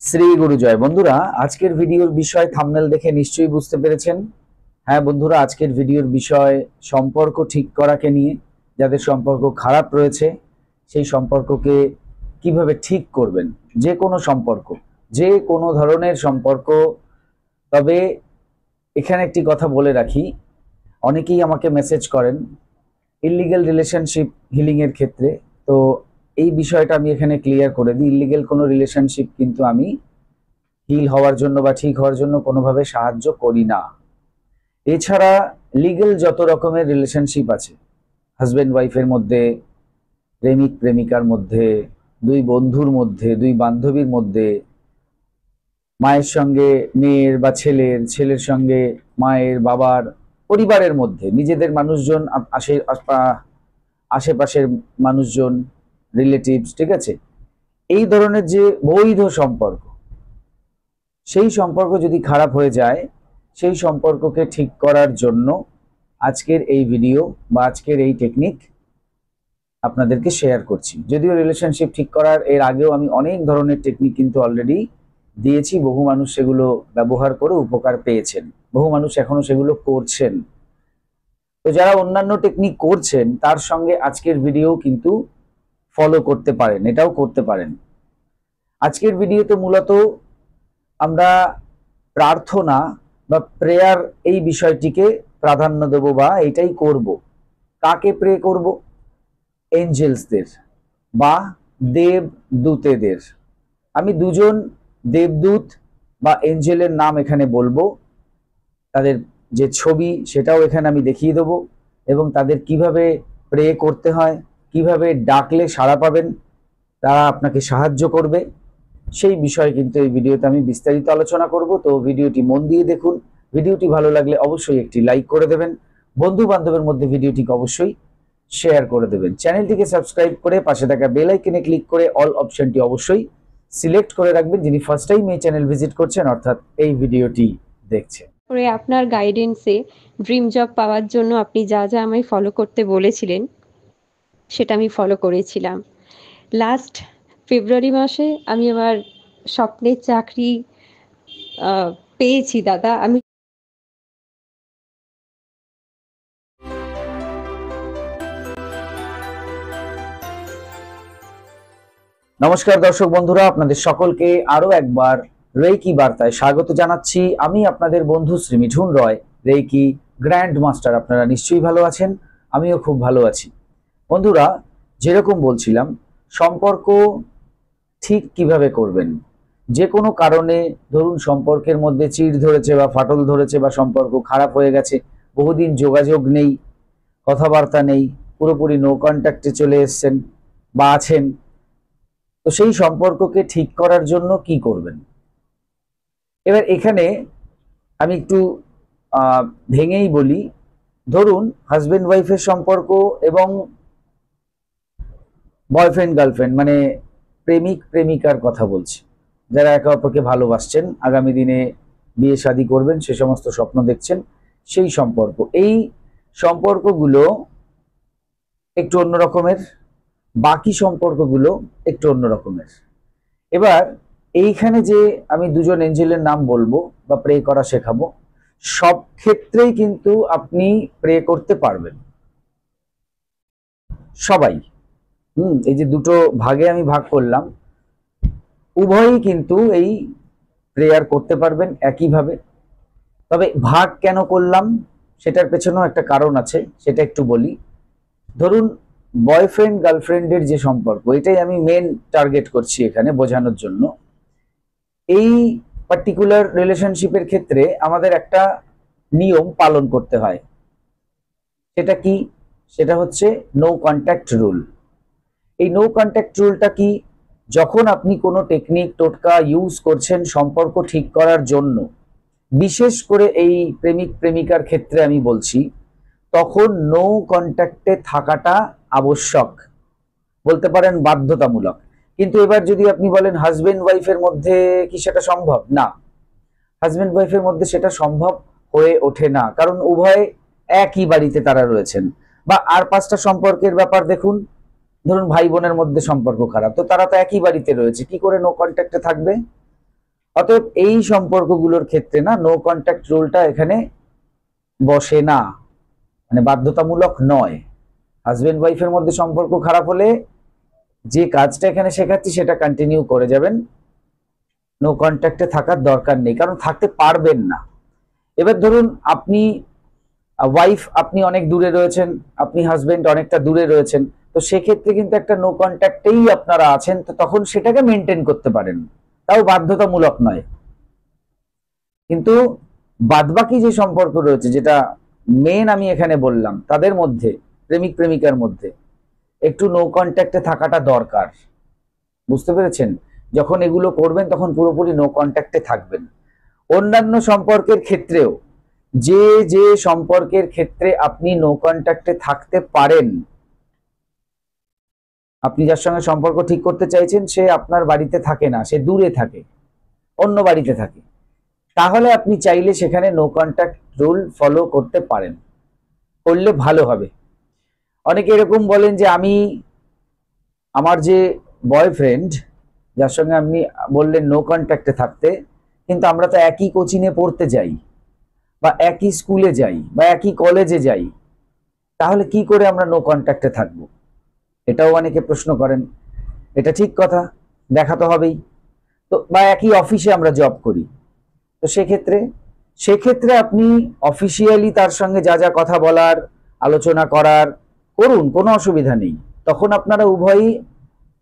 শ্রী গুরু জয়। বন্ধুরা, আজকের ভিডিওর বিষয় থাম্বনেল দেখে নিশ্চয়ই বুঝতে পেরেছেন। হ্যাঁ বন্ধুরা, আজকের ভিডিওর বিষয় সম্পর্ক ঠিক করাকে নিয়ে। যাদের সম্পর্ক খারাপ রয়েছে সেই সম্পর্ককে কিভাবে ঠিক করবেন। যে কোনো সম্পর্ক, যে কোনো ধরনের সম্পর্ক। তবে এখানে একটি কথা বলে রাখি, অনেকেই আমাকে মেসেজ করেন ইল্লিগ্যাল রিলেশনশিপ হিলিং এর ক্ষেত্রে। তো এই বিষয়টা আমি এখানে ক্লিয়ার করে দিই, ইল্লিগ্যাল কোনো রিলেশনশিপ কিন্তু আমি হিল হওয়ার জন্য বা ঠিক হওয়ার জন্য কোনোভাবে সাহায্য করি না। এছাড়া লিগ্যাল যত রকমের রিলেশনশিপ আছে, হাজবেন্ড ওয়াইফের মধ্যে, প্রেমিক প্রেমিকার মধ্যে, দুই বন্ধুর মধ্যে, দুই বান্ধবীর মধ্যে, মায়ের সঙ্গে মেয়ের বা ছেলের, ছেলের সঙ্গে মায়ের বাবার, পরিবারের মধ্যে, নিজেদের মানুষজন, আশেপাশের মানুষজন, রিলেটিভস, ঠিক আছে, এই ধরনের যে বৈধ সম্পর্ক, সেই সম্পর্ক যদি খারাপ হয়ে যায়, সেই সম্পর্ককে ঠিক করার জন্য আজকের এই ভিডিও বা আজকের এই টেকনিক আপনাদেরকে শেয়ার করছি। যদিও রিলেশনশিপ ঠিক করার এর আগেও আমি অনেক ধরনের টেকনিক কিন্তু অলরেডি দিয়েছি, বহু মানুষ সেগুলো ব্যবহার করে উপকার পেয়েছেন, বহু মানুষ এখনো সেগুলো করছেন। তো যারা অন্যান্য টেকনিক করছেন তার সঙ্গে আজকের ভিডিও কিন্তু ফলো করতে পারেন, এটাও করতে পারেন। আজকের ভিডিওতে মূলত আমরা প্রার্থনা বা প্রেয়ার এই বিষয়টিকে প্রাধান্য দেব, বা এটাই করব। কাকে প্রে করব? এঞ্জেলসদের বা দেবদূতেদের। আমি দুজন দেবদূত বা এঞ্জেলের নাম এখানে বলবো, তাদের যে ছবি সেটাও এখানে আমি দেখিয়ে দেবো, এবং তাদের কিভাবে প্রে করতে হয়, কিভাবে ডাকলে সাড়া পাবেন, তারা আপনাকে সাহায্য করবে, সেই বিষয়ে কিন্তু এই ভিডিওতে আমি বিস্তারিত আলোচনা করব। তো ভিডিওটি মন দিয়ে দেখুন। ভিডিওটি ভালো লাগলে অবশ্যই একটি লাইক করে দেবেন, বন্ধু বান্ধবের মধ্যে ভিডিওটিকে অবশ্যই শেয়ার করে দেবেন। চ্যানেলটিকে সাবস্ক্রাইব করে পাশে থাকা বেল আইকনে ক্লিক করে অল অপশনটি অবশ্যই সিলেক্ট করে রাখবেন, যিনি ফার্স্ট টাইম এই চ্যানেল ভিজিট করছেন, অর্থাৎ এই ভিডিওটি দেখছেন। করে আপনার গাইডেন্সে ড্রিম জব পাওয়ার জন্য আপনি যা যা আমায় ফলো করতে বলেছিলেন সেটা আমি ফলো করেছিলাম। লাস্ট ফেব্রুয়ারি মাসে আমি আমার স্বপ্নের চাকরি পেয়েছি দাদা। আমি নমস্কার দর্শক বন্ধুরা, আপনাদের সকলকে আরো একবার রেইকি বার্তায় স্বাগত জানাচ্ছি। আমি আপনাদের বন্ধু শ্রী মিঠুন রয়, রেইকি গ্র্যান্ড মাস্টার। আপনারা নিশ্চয়ই ভালো আছেন, আমিও খুব ভালো আছি। বন্ধুরা, যেরকম বলছিলাম, সম্পর্ক ঠিক কিভাবে করবেন। যে কোনো কারণে ধরুন সম্পর্কের মধ্যে চিড় ধরেছে বা ফাটল ধরেছে, বা সম্পর্ক খারাপ হয়ে গেছে, বহুদিন যোগাযোগ নেই, কথাবার্তা নেই, পুরোপুরি নো কন্ট্যাক্টে চলে এসছেন বা আছেন। তো সেই সম্পর্ককে ঠিক করার জন্য কি করবেন? এবার এখানে আমি একটু ভেঙেই বলি। ধরুন হাজবেন্ড ওয়াইফের সম্পর্ক এবং বয়ফ্রেন্ড গার্লফ্রেন্ড, মানে প্রেমিক প্রেমিকার কথা বলছি, যারা একে অপরকে ভালোবাসছেন, আগামী দিনে বিয়ে শাদী করবেন, সে সমস্ত স্বপ্ন দেখছেন, সেই সম্পর্ক। এই সম্পর্কগুলো একটু অন্য রকমের, বাকি সম্পর্কগুলো একটু অন্য রকমের। এবার এইখানে যে আমি দুজন এঞ্জেলের নাম বলবো বা প্রে করা শেখাবো, সব ক্ষেত্রেই কিন্তু আপনি প্রে করতে পারবেন, সবাই। এই যে দুটো ভাগে আমি ভাগ করলাম, উভয়ই কিন্তু এই প্রেয়ার করতে পারবেন একইভাবে। তবে ভাগ কেন করলাম সেটার পেছনেও একটা কারণ আছে, সেটা একটু বলি। ধরুন বয়ফ্রেন্ড গার্লফ্রেন্ডের যে সম্পর্ক, এটাই আমি মেন টার্গেট করছি এখানে বোঝানোর জন্য। এই পার্টিকুলার রিলেশনশিপের ক্ষেত্রে আমাদের একটা নিয়ম পালন করতে হয়। সেটা কি? সেটা হচ্ছে নো কন্ট্যাক্ট রুল। এই নো কন্ট্যাক্ট রুলটা কি? যখন আপনি কোনো টেকনিক টোটকা ইউজ করছেন সম্পর্ক ঠিক করার জন্য, বিশেষ করে এই প্রেমিক প্রেমিকার ক্ষেত্রে আমি বলছি, তখন নো কন্ট্যাক্টে থাকাটা আবশ্যক, বলতে পারেন বাধ্যতামূলক। কিন্তু এবার যদি আপনি বলেন হাজবেন্ড ওয়াইফের মধ্যে কি সেটা সম্ভব? না, হাজবেন্ড ওয়াইফের মধ্যে সেটা সম্ভব হয়ে ওঠে না, কারণ উভয় একই বাড়িতে তারা রয়েছেন। বা আর পাঁচটা সম্পর্কের ব্যাপার দেখুন, ধরুন ভাই বোনের মধ্যে সম্পর্ক খারাপ, তো তারা তো একই বাড়িতে রয়েছে, কি করে নো কন্ট্যাক্টে থাকবে? অতএব এই সম্পর্কগুলোর ক্ষেত্রে না নো কন্ট্যাক্ট রুলটা এখানে বসে না, মানে বাধ্যতামূলক নয়। হাজবেন্ড ওয়াইফের মধ্যে সম্পর্ক খারাপ হলে যে কাজটা এখানে শেখাচ্ছি সেটা কন্টিনিউ করে যাবেন, নো কন্ট্যাক্টে থাকার দরকার নেই, কারণ থাকতে পারবেন না। এবার ধরুন আপনি ওয়াইফ, আপনি অনেক দূরে রয়েছেন, আপনি হাজবেন্ড অনেকটা দূরে রয়েছেন, তো সেক্ষেত্রে কিন্তু একটা নো কন্ট্যাক্টেই আপনারা আছেন, তো তখন সেটাকে মেনটেন করতে পারেন, তাও বাধ্যতামূলক নয়। কিন্তু বাদবাকি যে সম্পর্ক রয়েছে, যেটা মেন আমি এখানে বললাম, তাদের মধ্যে, প্রেমিক প্রেমিকার মধ্যে একটু নো কন্ট্যাক্টে থাকাটা দরকার। বুঝতে পেরেছেন? যখন এগুলো করবেন তখন পুরোপুরি নো কন্ট্যাক্টে থাকবেন। অন্যান্য সম্পর্কের ক্ষেত্রেও যে যে সম্পর্কের ক্ষেত্রে আপনি নো কন্ট্যাক্টে থাকতে পারেন, আপনি যার সঙ্গে সম্পর্ক ঠিক করতে চাইছেন সে আপনার বাড়িতে থাকে না, সে দূরে থাকে, অন্য বাড়িতে থাকে, তাহলে আপনি চাইলে সেখানে নো কন্ট্যাক্ট রুল ফলো করতে পারেন, করলে ভালো হবে। অনেকে এরকম বলেন যে আমি আমার যে বয়ফ্রেন্ড, যার সঙ্গে আপনি বললেন নো কন্ট্যাক্টে থাকতে, কিন্তু আমরা তো একই কোচিংয়ে পড়তে যাই, বা একই স্কুলে যাই, বা একই কলেজে যাই, তাহলে কি করে আমরা নো কন্ট্যাক্টে থাকবো? এটাও অনেকে প্রশ্ন করেন। এটা ঠিক কথা, দেখা তো হবেই। তো বা একই অফিসে আমরা জব করি, তো সেক্ষেত্রে আপনি অফিসিয়ালি তার সঙ্গে যা যা কথা বলার, আলোচনা করার করুন, কোনো অসুবিধা নেই। তখন আপনারা উভয়ই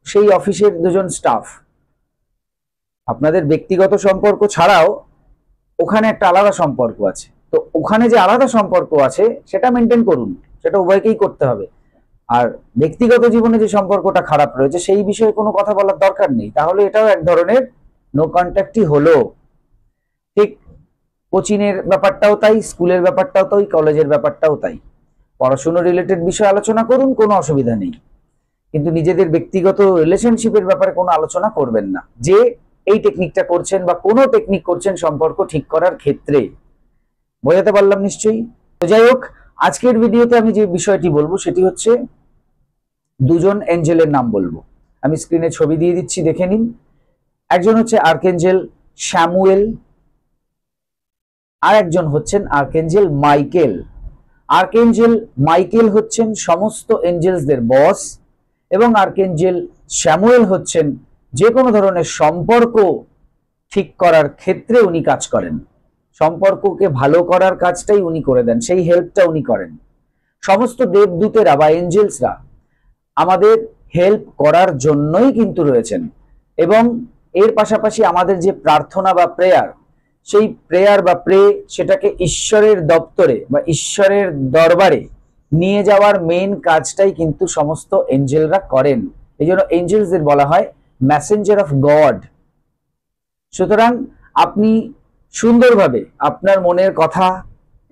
সেই অফিসের দুজন স্টাফ, আপনাদের ব্যক্তিগত সম্পর্ক ছাড়াও ওখানে একটা আলাদা সম্পর্ক আছে, তো ওখানে যে আলাদা সম্পর্ক আছে সেটা মেনটেন করুন, সেটা উভয়কেই করতে হবে। আর ব্যক্তিগত জীবনে যে সম্পর্কটা খারাপ রয়েছে সেই বিষয়ে কোনো কথা বলার দরকার নেই, তাহলে এটাও এক ধরনের নো কন্ট্যাক্টই হলো। ঠিক কোচিং এর ব্যাপারটাও তাই, স্কুলের ব্যাপারটাও তাই, কলেজের ব্যাপারটাও তাই। পড়াশোনা রিলেটেড বিষয় আলোচনা করুন, কোনো অসুবিধা নেই, কিন্তু নিজেদের ব্যক্তিগত রিলেশনশিপের ব্যাপারে কোনো আলোচনা করবেন না, যে এই টেকনিকটা করছেন বা কোনো টেকনিক করছেন সম্পর্ক ঠিক করার ক্ষেত্রে। বোঝাতে পারলাম নিশ্চয়ই? তো যাই হোক, আজকের ভিডিওতে আমি যে বিষয়টি বলবো সেটি হচ্ছে দুজন এঞ্জেলের নাম বলবো। আমি স্ক্রিনে ছবি দিয়ে দিচ্ছি, দেখে নিন। একজন হচ্ছে আর্কেঞ্জেল স্যামুয়েল, আর একজন হচ্ছেন আর্কেঞ্জেল মাইকেল। আর্কেঞ্জেল মাইকেল হচ্ছেন সমস্ত এঞ্জেলসদের বস, এবং আর্কেঞ্জেল স্যামুয়েল হচ্ছেন যে কোনো ধরনের সম্পর্ক ঠিক করার ক্ষেত্রে উনি কাজ করেন, সম্পর্ককে ভালো করার কাজটাই উনি করে দেন, সেই হেল্পটা উনি করেন। সমস্ত দেবদূতেরা বা এঞ্জেলসরা আমাদের হেল্প করার জন্যই কিন্তু রয়েছেন, এবং এর পাশাপাশি আমাদের যে প্রার্থনা বা প্রেয়ার, সেই প্রেয়ার বা সেটাকে ঈশ্বরের দপ্তরে বা ঈশ্বরের দরবারে নিয়ে যাওয়ার মেইন কাজটাই কিন্তু সমস্ত এঞ্জেলরা করেন। এই জন্য এঞ্জেলসদের বলা হয় মেসেঞ্জার অফ গড। সুতরাং আপনি সুন্দরভাবে আপনার মনের কথা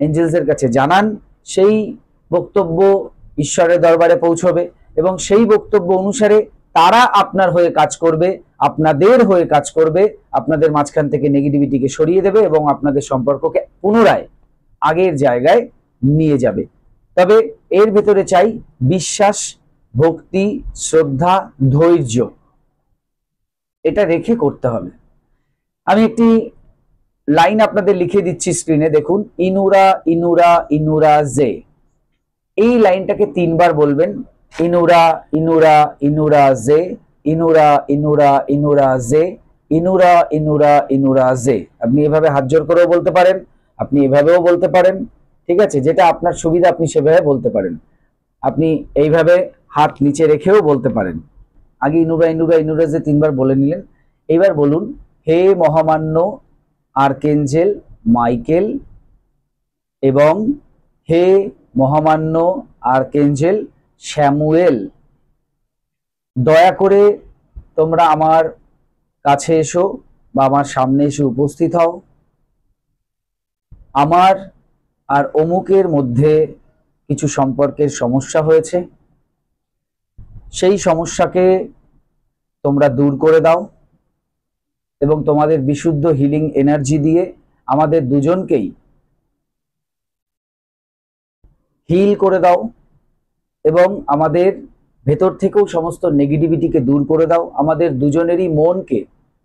এঞ্জেলসদের কাছে জানান, সেই বক্তব্য ঈশ্বরের দরবারে পৌঁছবে, এবং সেই বক্তব্য অনুসারে তারা আপনার হয়ে কাজ করবে, আপনাদের হয়ে কাজ করবে, আপনাদের মাঝখান থেকে নেগেটিভিটিকে সরিয়ে দেবে এবং আপনাদের সম্পর্ককে পুনরায় আগের জায়গায় নিয়ে যাবে। তবে এর ভেতরে চাই বিশ্বাস, ভক্তি, শ্রদ্ধা, ধৈর্য, এটা রেখে করতে হবে। আমি একটি লাইন আপনাদের লিখে দিচ্ছি স্ক্রিনে, দেখুন। ইনুরা ইনুরা ইনুরা জে, এই লাইনটাকে 3 বার বলবেন। ইনুরা ইনুরা ইনুরা জে, ইনুরা ইনুরা ইনুরা জে, ইনুরা ইনুরা ইনুরা জে। আপনি এভাবে হাত জোর করেও বলতে পারেন, আপনি এভাবেও বলতে পারেন, ঠিক আছে? যেটা আপনার সুবিধা আপনি সেভাবে বলতে পারেন। আপনি এইভাবে হাত নিচে রেখেও বলতে পারেন। আগে ইনুরা ইনুরা ইনুরা জে 3 বার বলে নিলেন। এইবার বলুন, হে মহামান্য আর্কেঞ্জেল মাইকেল এবং হে মহামান্য আর্কেঞ্জেল স্যামুয়েল, দয়া করে তোমরা আমার কাছে এসো বা আমার সামনে এসে উপস্থিত হও। আমার আর অমুকের মধ্যে কিছু সম্পর্কের সমস্যা হয়েছে, সেই সমস্যাকে তোমরা দূর করে দাও এবং তোমাদের বিশুদ্ধ হিলিং এনার্জি দিয়ে আমাদের দুজনকেই হিল করে দাও, এবং আমাদের ভেতর থেকেও সমস্ত নেগেটিভিটিকে দূর করে দাও, আমাদের দুজনেরই মনকে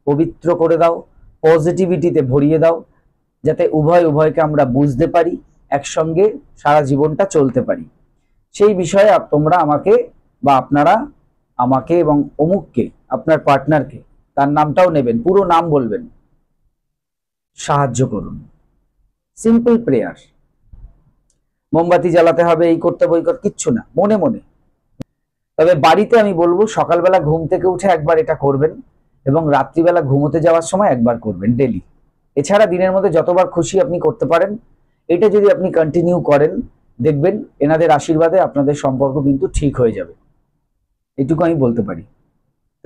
পবিত্র করে দাও, পজিটিভিটিতে ভরিয়ে দাও, যাতে উভয়কে আমরা বুঝতে পারি, একসঙ্গে সারা জীবনটা চলতে পারি। সেই বিষয়ে তোমরা আমাকে বা আপনারা আমাকে এবং অমুককে, আপনার পার্টনারকে, তার নামটাও নেবেন, পুরো নাম বলবেন, সাহায্য করুন। Simple prayer. মোমবাতি জ্বালাতে হবে, এই করতে হবে, কিচ্ছু না, মনে মনে। তবে বাড়িতে আমি বলবো সকালবেলা ঘুম থেকে উঠে একবার এটা করবেন এবং রাত্রিবেলা ঘুমোতে যাওয়ার সময় একবার করবেন ডেলি। এছাড়া দিনের মধ্যে যতবার খুশি আপনি করতে পারেন। এটা যদি আপনি কন্টিনিউ করেন, দেখবেন এনাদের আশীর্বাদে আপনাদের সম্পর্ক কিন্তু ঠিক হয়ে যাবে, এটুকু আমি বলতে পারি।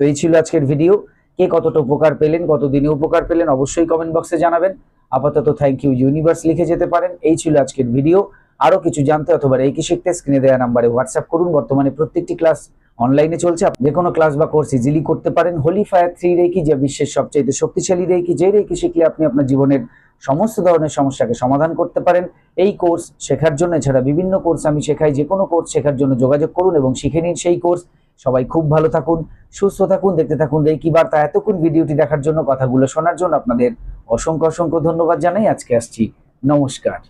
তো এই ছিল আজকের ভিডিও। কে কতটা উপকার পেলেন, কতদিনে উপকার পেলেন, অবশ্যই কমেন্ট বক্সে জানাবেন। আপাতত থ্যাংক ইউ ইউনিভার্স লিখে যেতে পারেন। এই ছিল আজকের ভিডিও। আরো কিছু জানতে অথবা রেকি শিখতে স্ক্রিনে দেওয়া নাম্বারে হোয়াটসঅ্যাপ করুন। বর্তমানে প্রত্যেকটি ক্লাস অনলাইনে চলছে, আপনি যে কোনো ক্লাস বা কোর্স ইজিলি করতে পারেন। হোলি ফায়ার 3 রেকি, যে বিশ্বের সবচেয়ে শক্তিশালী রেকি, যে রেকি শিখলে আপনি আপনার জীবনের সমস্ত ধরনের সমস্যাকে সমাধান করতে পারেন। এই কোর্স শেখার জন্য, এছাড়া বিভিন্ন কোর্স আমি শেখাই, যে কোনো কোর্স শেখার জন্য যোগাযোগ করুন এবং শিখে নিন সেই কোর্স। সবাই খুব ভালো থাকুন, সুস্থ থাকুন, দেখতে থাকুন রেকি বার্তা। এতক্ষণ ভিডিওটি দেখার জন্য, কথাগুলো শোনার জন্য আপনাদের অসংখ্য ধন্যবাদ জানাই। আজকে আসছি, নমস্কার।